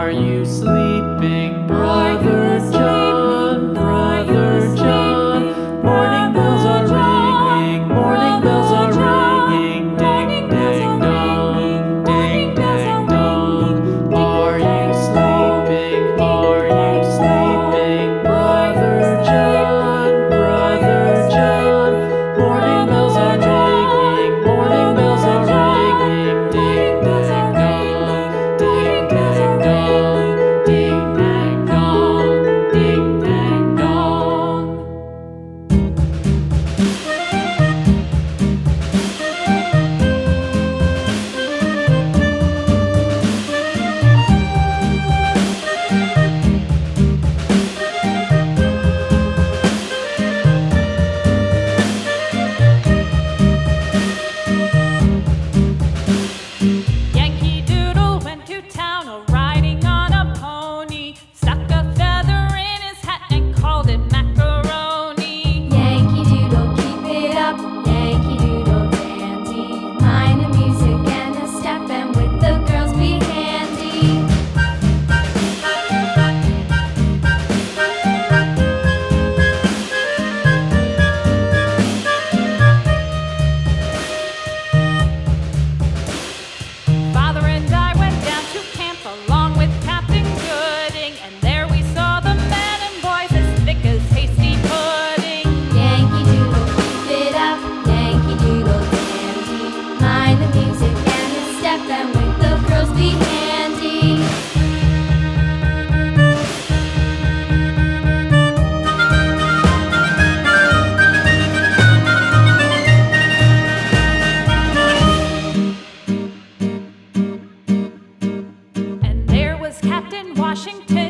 Are you sleeping, Brother John? Brother John. Morning bells are ringing, morning bells are ringing. Ding, ding, dong, ding, ding, dong. Are you sleeping? Are you sleeping, Brother John? Brother John. Morning bells are ringing, morning bells are ringing. Ding, ding, dong, ding, ding, dong, ding, ding, dong, ding, ding, dong. Yankee Doodle went to town riding on a pony, stuck a feather in his hat and called it macaroni. Yankee Doodle, keep it up, Yankee Doodle dandy. Mind the music and the step, and with the girls be handy. Father and I went down to camp along with Captain Gooding, and there we saw the men and boys as thick as hasty pudding. Yankee Doodle, keep it up, Yankee Doodle dandy. Mind the music and the step, and with the girls be handy. And there was Captain Washington